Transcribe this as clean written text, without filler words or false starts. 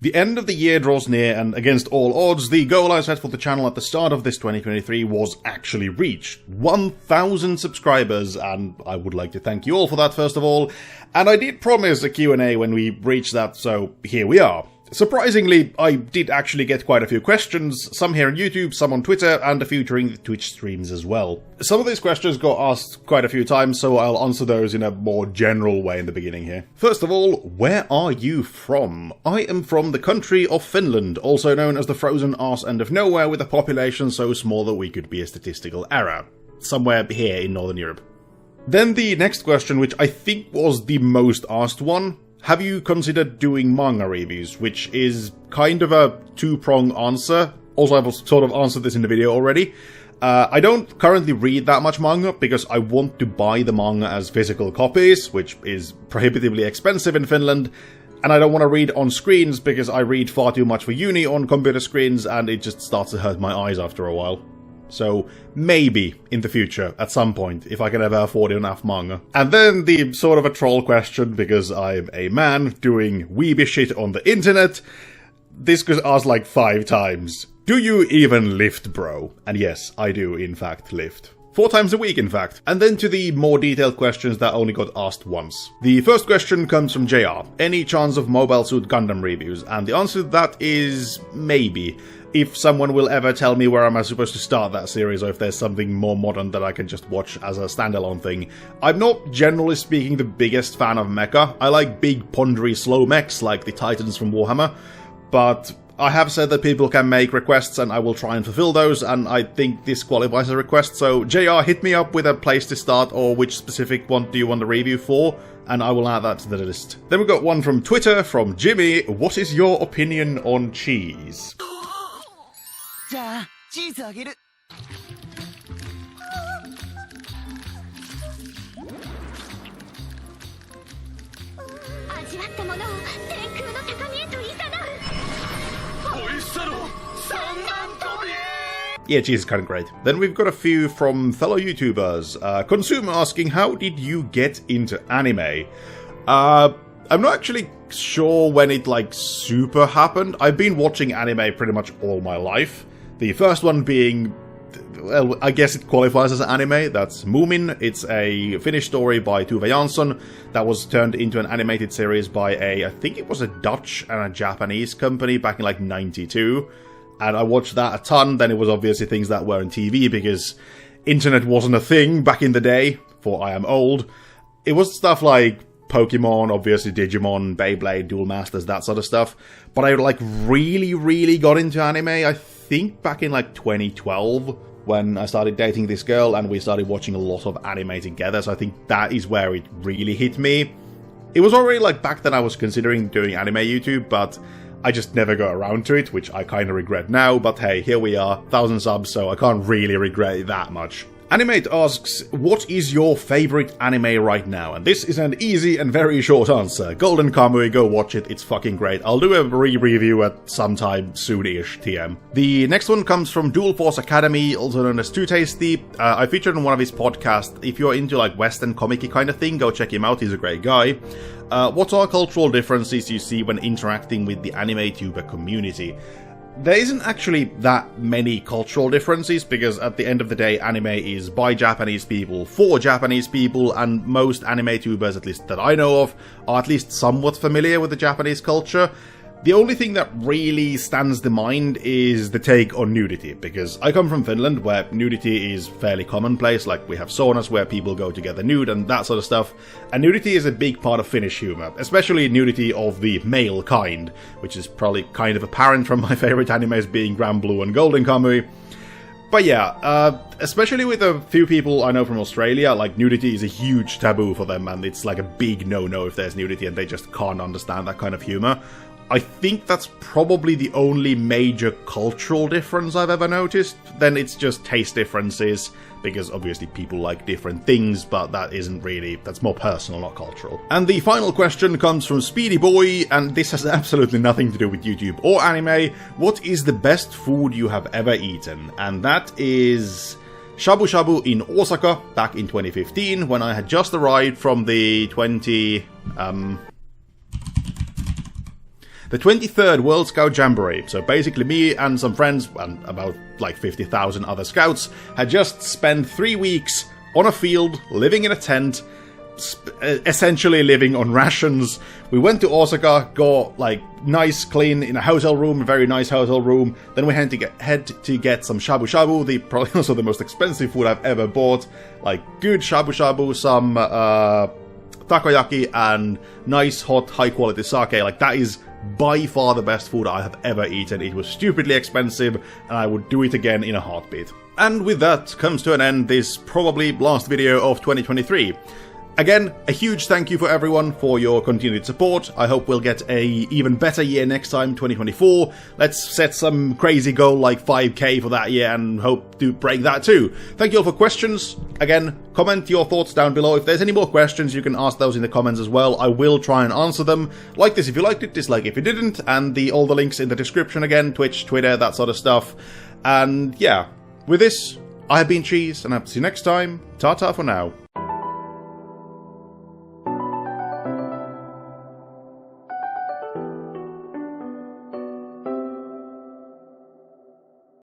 The end of the year draws near, and against all odds, the goal I set for the channel at the start of this 2023 was actually reached. 1,000 subscribers, and I would like to thank you all for that first of all. And I did promise a Q&A when we reached that, so here we are. Surprisingly, I did actually get quite a few questions, some here on YouTube, some on Twitter, and a few during the Twitch streams as well. Some of these questions got asked quite a few times, so I'll answer those in a more general way in the beginning here. First of all, where are you from? I am from the country of Finland, also known as the frozen arse end of nowhere, with a population so small that we could be a statistical error. Somewhere here in Northern Europe. Then the next question, which I think was the most asked one. Have you considered doing manga reviews? Which is kind of a two-pronged answer. Also, I've sort of answered this in the video already. I don't currently read that much manga because I want to buy the manga as physical copies, which is prohibitively expensive in Finland. And I don't want to read on screens because I read far too much for uni on computer screens and it just starts to hurt my eyes after a while. So, maybe, in the future, at some point, if I can ever afford enough manga. And then the sort of a troll question, because I'm a man doing weeby shit on the internet. This was asked like 5 times. Do you even lift, bro? And yes, I do, in fact, lift. 4 times a week, in fact. And then to the more detailed questions that only got asked once. The first question comes from JR. Any chance of Mobile Suit Gundam reviews? And the answer to that is maybe. If someone will ever tell me where am I supposed to start that series, or if there's something more modern that I can just watch as a standalone thing. I'm not, generally speaking, the biggest fan of mecha. I like big, pondery, slow mechs, like the Titans from Warhammer. But I have said that people can make requests, and I will try and fulfill those, and I think this qualifies as a request. So, JR, hit me up with a place to start, or which specific one do you want the review for, and I will add that to the list. Then we got one from Twitter, from Jimmy. What is your opinion on cheese? じゃあチーズあげる味わったものを天空の高みへと誘う美味しさの三段跳び Yeah, cheese is kind of great. Then we've got a few from fellow YouTubers. Consumer asking, how did you get into anime? I'm not actually sure when it, like, super happened. I've been watching anime pretty much all my life. The first one being, well, I guess it qualifies as an anime, that's Moomin. It's a Finnish story by Tuve Jansson that was turned into an animated series by I think it was a Dutch and a Japanese company back in like 92. And I watched that a ton, then it was obviously things that were on TV because internet wasn't a thing back in the day, for I am old. It was stuff like Pokemon, obviously Digimon, Beyblade, Duel Masters, that sort of stuff. But I like really got into anime, I think back in like 2012 when I started dating this girl and we started watching a lot of anime together, so I think that is where it really hit me. It was already like back then I was considering doing anime YouTube, but I just never got around to it, which I kind of regret now, but hey, here we are, 1,000 subs, so I can't really regret it that much. Animate asks, what is your favorite anime right now? And this is an easy and very short answer. Golden Kamuy, go watch it, it's fucking great. I'll do a re-review at some time soon-ish, TM. The next one comes from Dual Force Academy, also known as Too Tasty. I featured on one of his podcasts. If you're into like Western comic-y kind of thing, go check him out, he's a great guy. What are cultural differences you see when interacting with the anime tuber community? There isn't actually that many cultural differences, because at the end of the day, anime is by Japanese people, for Japanese people, and most anime tubers, at least that I know of, are at least somewhat familiar with the Japanese culture. The only thing that really stands to mind is the take on nudity, because I come from Finland, where nudity is fairly commonplace, like we have saunas where people go together nude and that sort of stuff, and nudity is a big part of Finnish humor, especially nudity of the male kind, which is probably kind of apparent from my favorite animes being Granblue and Golden Kamuy. But yeah, especially with a few people I know from Australia, like nudity is a huge taboo for them, and it's like a big no-no if there's nudity, and they just can't understand that kind of humor. I think that's probably the only major cultural difference I've ever noticed. Then it's just taste differences, because obviously people like different things, but that isn't really, that's more personal, not cultural. And the final question comes from Speedy Boy, and this has absolutely nothing to do with YouTube or anime. What is the best food you have ever eaten? And that is shabu shabu in Osaka back in 2015, when I had just arrived from the the 23rd World Scout Jamboree. So basically me and some friends, and about like 50,000 other scouts, had just spent 3 weeks on a field, living in a tent, essentially living on rations. We went to Osaka, got like nice, clean in a hotel room, a very nice hotel room. Then we had to get some shabu shabu, probably also the most expensive food I've ever bought. Like good shabu shabu, some takoyaki, and nice, hot, high quality sake. Like that is by far the best food I have ever eaten. It was stupidly expensive, and I would do it again in a heartbeat. And with that comes to an end this probably last video of 2023. Again, a huge thank you for everyone for your continued support. I hope we'll get a even better year next time, 2024. Let's set some crazy goal like 5k for that year and hope to break that too. Thank you all for questions. Again, comment your thoughts down below. If there's any more questions, you can ask those in the comments as well. I will try and answer them. Like this if you liked it, dislike if you didn't, and all the links in the description again, Twitch, Twitter, that sort of stuff. And yeah, with this, I have been Cheese, and I'll see you next time. Ta-ta for now.